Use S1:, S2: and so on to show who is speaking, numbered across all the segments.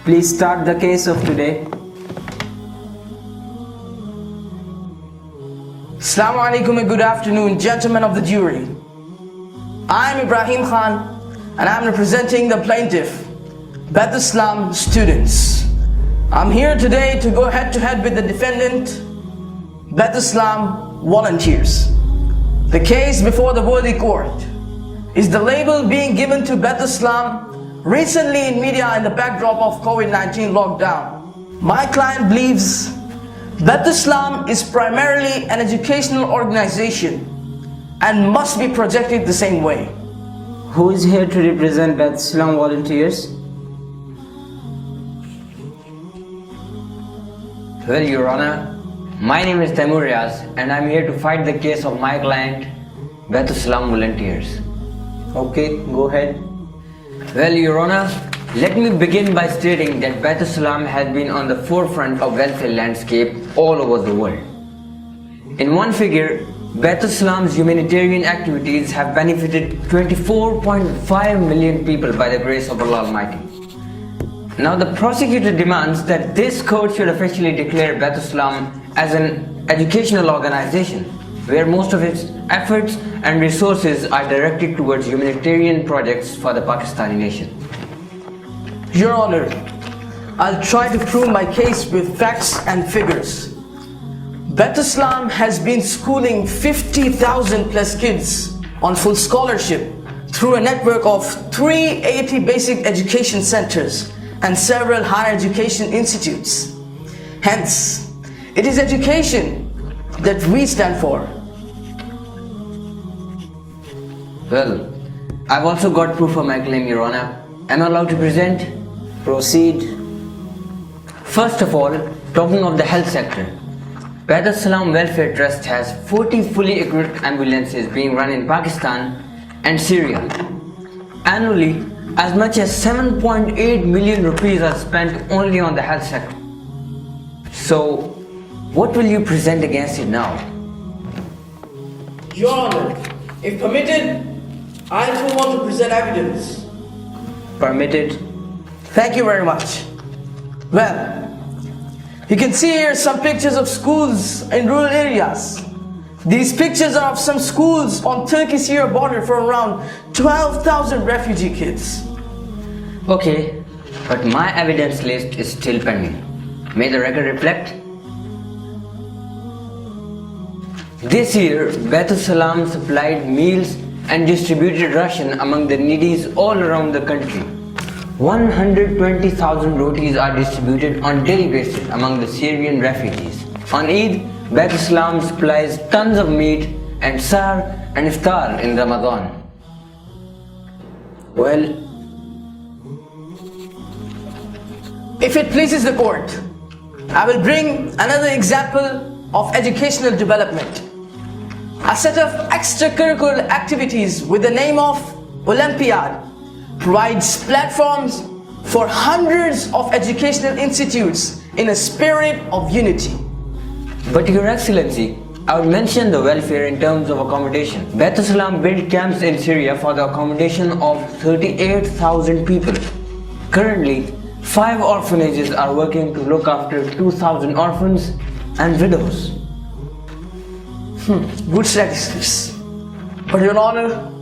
S1: Please start the case of today.
S2: Assalamu alaikum and good afternoon, gentlemen of the jury. I am Ibrahim Khan and I am representing the plaintiff, Baitussalam students. I'm here today to go head to head with the defendant, Baitussalam volunteers. The case before the worthy court is the label being given to Baitussalam recently in media in the backdrop of COVID-19 lockdown. My client believes Baitussalam is primarily an educational organization and must be projected the same way.
S1: Who is here to represent Baitussalam volunteers?
S3: Well, Your Honor, my name is Taimur Riaz and I'm here to fight the case of my client, Baitussalam volunteers.
S1: Okay, go ahead.
S3: Well, Your Honor, let me begin by stating that Baitussalam has been on the forefront of welfare landscape all over the world. In one figure, Baitussalam's humanitarian activities have benefited 24.5 million people by the grace of Allah Almighty. Now the prosecutor demands that this court should officially declare Baitussalam as an educational organization where most of its efforts and resources are directed towards humanitarian projects for the Pakistani nation.
S2: Your Honor, I'll try to prove my case with facts and figures. Baitussalam has been schooling 50,000 plus kids on full scholarship through a network of 380 basic education centers and several higher education institutes. Hence, it is education that we stand for.
S3: Well, I've also got proof of my claim, Your Honor. Am I allowed to present?
S1: Proceed.
S3: First of all, talking of the health sector, Baitussalam Welfare Trust has 40 fully equipped ambulances being run in Pakistan and Syria. Annually, as much as 7.8 million rupees are spent only on the health sector. So, what will you present against it now?
S2: Your Honor, if permitted, I too want to present evidence.
S1: Permitted.
S2: Thank you very much. Well, you can see here some pictures of schools in rural areas. These pictures are of some schools on Turkey-Syria border for around 12,000 refugee kids.
S3: Okay, but my evidence list is still pending. May the record reflect? This year, Baitussalam supplied meals and distributed ration among the needies all around the country. 120,000 rotis are distributed on daily basis among the Syrian refugees. On Eid, Baitussalam supplies tons of meat and sahar and iftar in Ramadan.
S1: Well,
S2: if it pleases the court, I will bring another example of educational development. A set of extracurricular activities with the name of Olympiad provides platforms for hundreds of educational institutes in a spirit of unity.
S3: But Your Excellency, I would mention the welfare in terms of accommodation. Baitussalam built camps in Syria for the accommodation of 38,000 people. Currently, 5 orphanages are working to look after 2,000 orphans and widows.
S2: Good statistics. But Your Honor,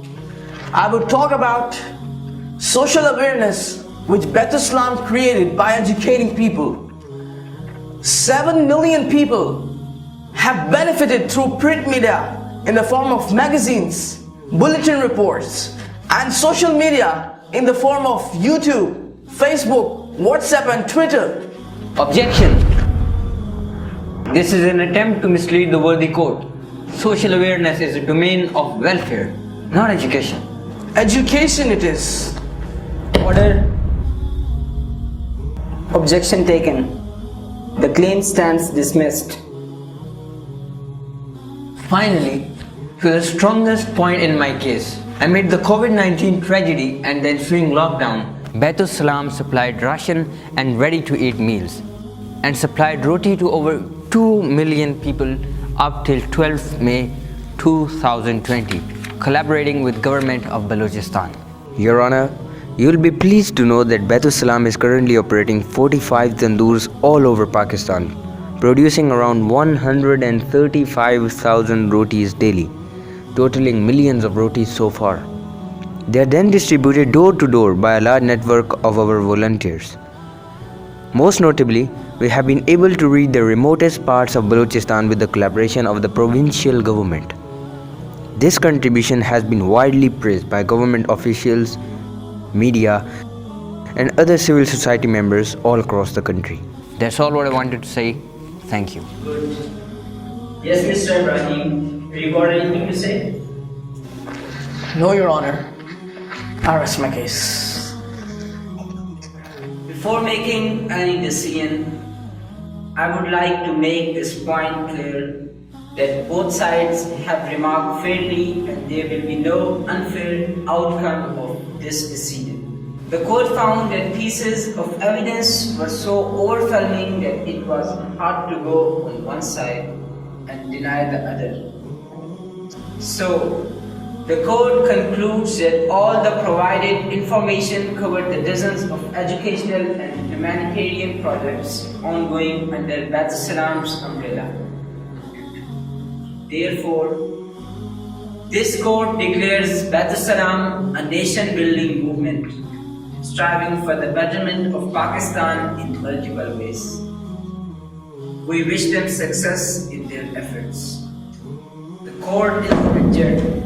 S2: I would talk about social awareness which Baitussalam created by educating people. 7 million people have benefited through print media in the form of magazines, bulletin reports, and social media in the form of YouTube, Facebook, WhatsApp and Twitter.
S3: Objection! This is an attempt to mislead the worthy court. Social awareness is a domain of welfare, not education.
S2: Education it is.
S1: order. Objection taken. The claim stands dismissed.
S3: Finally, to the strongest point in my case, amid the COVID-19 tragedy and the ensuing lockdown, Baitussalam supplied ration and ready-to-eat meals and supplied roti to over 2 million people up till 12 May 2020, collaborating with government of Balochistan.
S4: Your Honor,
S3: You will be pleased to know that Baitussalam is currently operating 45 tandoors all over Pakistan, producing around 135,000 rotis daily, totaling millions of rotis so far. They are then distributed door to door by a large network of our volunteers. Most notably, we have been able to reach the remotest parts of Balochistan with the collaboration of the provincial government. This contribution has been widely praised by government officials, media, and other civil society members all across the country. That's all what I wanted to say. Thank you.
S4: Good. Yes, Mr. Ibrahim, have you got anything to say?
S2: No, Your Honor. I rest my case.
S4: Before making any decision, I would like to make this point clear that both sides have remarked fairly and there will be no unfair outcome of this decision. The court found that pieces of evidence were so overwhelming that it was hard to go on one side and deny the other. So, the court concludes that all the provided information covered the dozens of educational and humanitarian projects ongoing under Baitussalam's umbrella. Therefore, this court declares Baitussalam a nation-building movement, striving for the betterment of Pakistan in multiple ways. We wish them success in their efforts. The court is adjourned.